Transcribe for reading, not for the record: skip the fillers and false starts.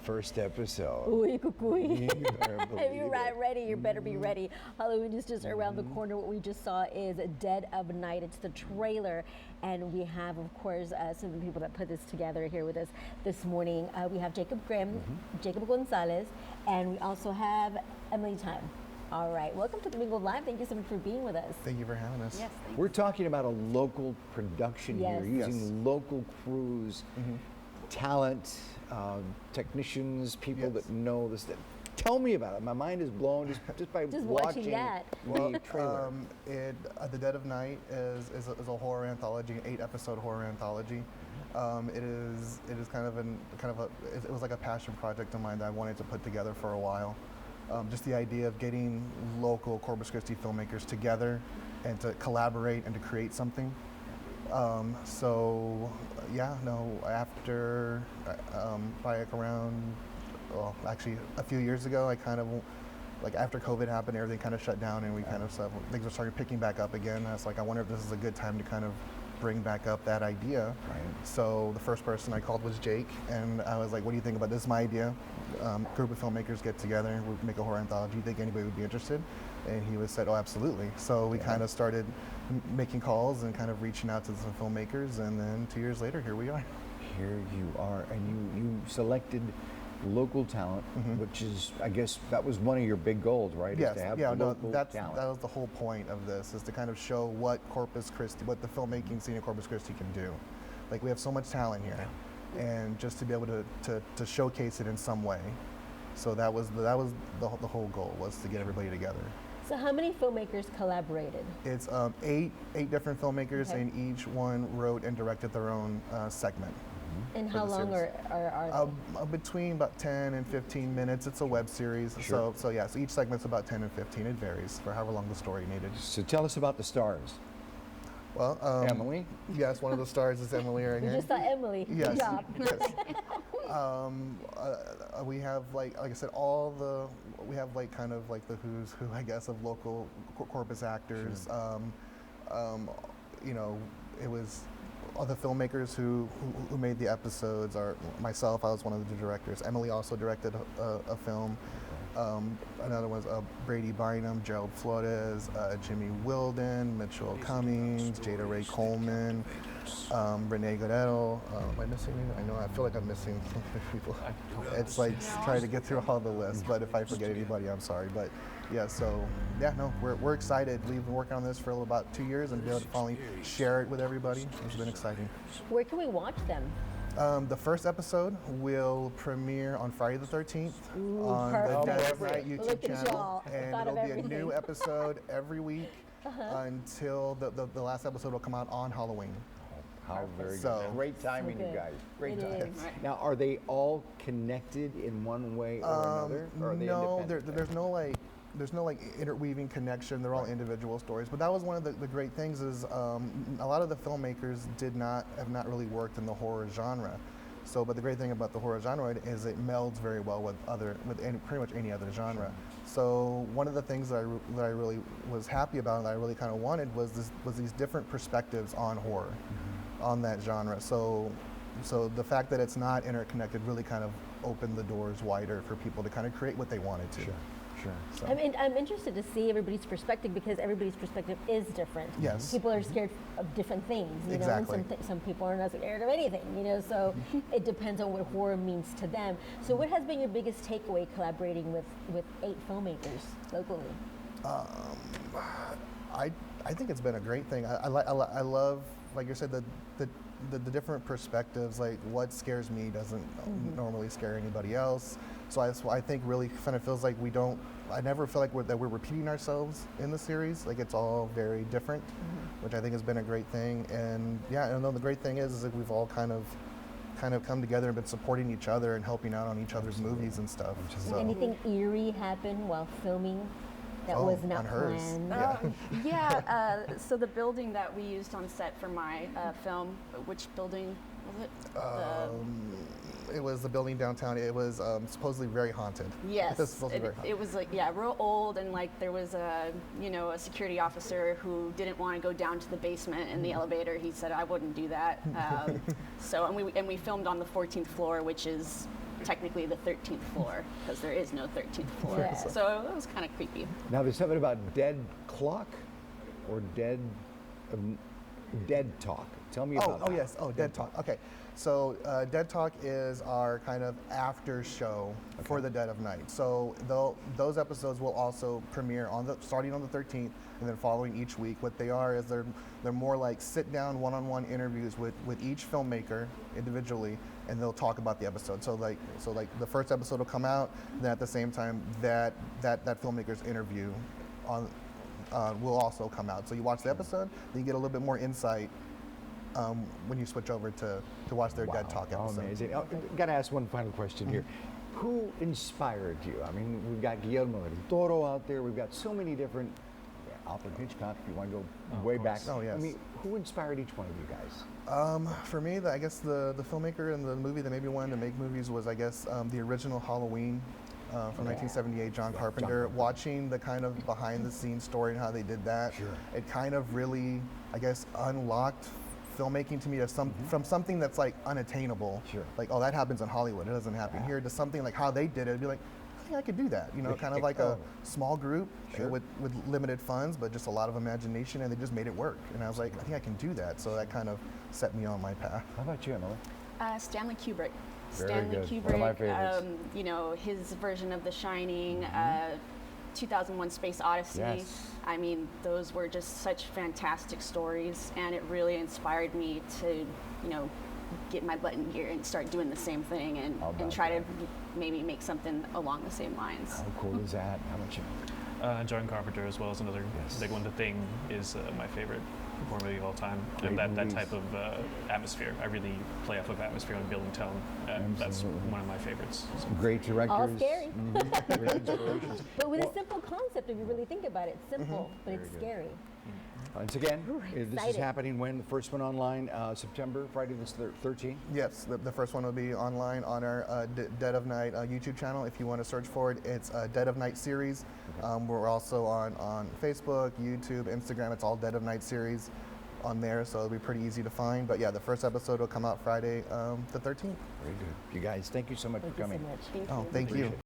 first episode. Uy, kukuy. You better If believe you're it. ready, you better be ready. Halloween is just around the corner. What we just saw is Dead of Night. It's the trailer. And we have, of course, some of the people that put this together here with us this morning. We have Jacob Grimm, Jacob Gonzalez, and we also have Emily Time. All right, welcome to the Mingle Live. Thank you so much for being with us. Thank you for having us. Yes, thanks. We're talking about a local production Yes. here, using local crews, talent, technicians, people that know this. Tell me about it. My mind is blown just by Just watching watching that. the trailer. The Dead of Night is a horror anthology, an 8-episode horror anthology. It is kind of it was like a passion project of mine that I wanted to put together for a while. Just the idea of getting local Corpus Christi filmmakers together and to collaborate and to create something. After probably around, actually a few years ago, I kind of, after COVID happened, everything kind of shut down and things were starting picking back up again. I was like, I wonder if this is a good time to kind of bring back up that idea. Right. So the first person I called was Jake, and I was like, what do you think about this? My idea. Group of filmmakers get together, we make a horror anthology. Do you think anybody would be interested? And he said, oh, absolutely. So we kind of started making calls and kind of reaching out to some filmmakers, and then 2 years later, here we are. Here you are, and you selected local talent, which is, I guess, that was one of your big goals, right? Yes, is to have local that talent. was the whole point of this, is to kind of show what the filmmaking scene in Corpus Christi can do. Like, we have so much talent here, and just to be able to showcase it in some way. So that was the whole goal, was to get everybody together. So how many filmmakers collaborated? It's eight different filmmakers, and each one wrote and directed their own segment. And how long are they? Between about 10 and 15 minutes. It's a web series. Sure. So each segment's about 10 and 15. It varies for however long the story needed. So tell us about the stars. Well, Emily? Yes, one of the stars is Emily right We here. just saw Emily. Yes. Good job. Yes. We have, like I said, we have kind of the who's who, I guess, of local Corpus actors. Sure. It was all the filmmakers who made the episodes. Are myself, I was one of the directors. Emily also directed a film. Another one's Brady Bynum, Gerald Flores, Jimmy Wilden, Mitchell Cummings, Jada Ray Coleman, Renee Guerrero. Am I missing anyone? I feel like I'm missing people. It's like trying to get through all the lists, but if I forget anybody, I'm sorry. But we're excited. We've been working on this for about 2 years and be able to finally share it with everybody. It's been exciting. Where can we watch them? The first episode will premiere on Friday the 13th on perfect. the Dead of Night YouTube Look at channel, y'all. and Thought of it'll be a everything. new episode every week until the last episode will come out on Halloween. How very So- good. Great timing, So you good. guys. Great It timing. is. Now, are they all connected in one way or another? Or are they No, independent? there's no interweaving connection. They're all individual stories. But that was one of the great things is a lot of the filmmakers have not really worked in the horror genre. So, but the great thing about the horror genre is it melds very well with pretty much any other genre. So one of the things that I really was happy about and that I really kind of wanted was these different perspectives on horror, on that genre. So the fact that it's not interconnected really kind of opened the doors wider for people to kind of create what they wanted to. Sure. So. I'm interested to see everybody's perspective because everybody's perspective is different. Yes. People are scared of different things, you Exactly. know, and some people are not scared of anything, you know, so it depends on what horror means to them. So what has been your biggest takeaway collaborating with 8 filmmakers locally? I think it's been a great thing. I love, like you said, the different perspectives. Like what scares me doesn't normally scare anybody else. So I think really kind of feels like I never feel like we're repeating ourselves in the series. Like it's all very different, which I think has been a great thing. And the great thing is that we've all kind of come together and been supporting each other and helping out on each other's movies and stuff. Did anything eerie happen while filming that was not on hers. planned? So the building that we used on set for my film, which building was it? It was the building downtown. It was supposedly very haunted. Yes, It was supposedly very haunted. it was real old, and there was a security officer who didn't want to go down to the basement in the elevator. He said I wouldn't do that. And we filmed on the 14th floor, which is technically the 13th floor because there is no 13th floor. Yeah. So it was kind of creepy. Now there's something about dead clock or dead talk. Tell me about that. Oh yes. Oh, Dead Talk. Okay. So Dead Talk is our kind of after show for the Dead of Night. So those episodes will also premiere starting on the 13th and then following each week. What they are is they're more like sit down one-on-one interviews with each filmmaker individually, and they'll talk about the episode. So like the first episode will come out, then at the same time that filmmaker's interview will also come out. So you watch the episode, then you get a little bit more insight when you switch over to watch their Dead Talk episode. Amazing. Got to ask one final question here. Who inspired you? I mean, we've got Guillermo del Toro out there. We've got so many different, Alfred Hitchcock, if you want to go way back. Oh, yes. I mean, who inspired each one of you guys? For me, I guess the filmmaker and the movie that made me want to make movies was, I guess, the original Halloween from 1978, John Carpenter. Watching the kind of behind-the-scenes story and how they did that, it kind of really, I guess, unlocked filmmaking to me as from something that's like unattainable. Like, oh, that happens in Hollywood. It doesn't happen here. To something like how they did it. It'd be like, I think I could do that. You know, kind of like a small group with limited funds, but just a lot of imagination, and they just made it work. And I was like, I think I can do that. So that kind of set me on my path. How about you, Emily? Stanley Kubrick. Very Stanley good. Kubrick. One of my favorites. You know, his version of The Shining, 2001: Space Odyssey. Yes. I mean, those were just such fantastic stories, and it really inspired me to, you know, get my butt in gear and start doing the same thing and try to maybe make something along the same lines. How cool is that? How much? John Carpenter as well as another big one. The Thing is my favorite horror movie of all time. Great And that movies. type of atmosphere. I really play off of atmosphere and building tone. That's one of my favorites. So. Great directors. All scary. Great inspirations. But with a simple concept, if you really think about it, it's simple, but it's scary. Once again, this is excited. happening when? The first one online, September, Friday the 13th? Yes, the first one will be online on our Dead of Night YouTube channel. If you want to search for it, it's Dead of Night series. We're also on Facebook, YouTube, Instagram. It's all Dead of Night series on there, so it'll be pretty easy to find. But yeah, the first episode will come out Friday the 13th. Very good. You guys, thank you so much for Thank you coming. so much. Thank Oh, you. thank you.